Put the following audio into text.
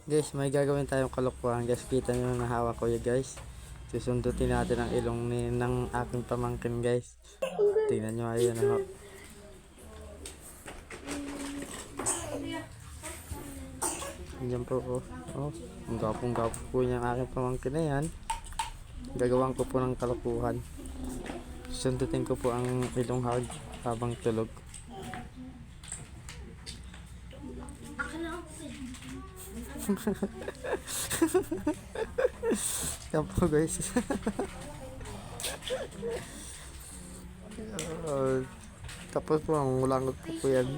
Guys, may gagawin tayong kalokohan. Guys, kita nyo na hawak ko yun guys. Susundutin natin ang ilong ng aking pamangkin guys. Tingnan nyo ayun ano. Diyan po oh. Oh, ang gapong-gapo po niya ang aking pamangkin na yan. Gagawan ko po ng kalokohan. Susundutin ko po ang ilong habang tulog. Yan po guys. Tapos po ang ulangot po yan.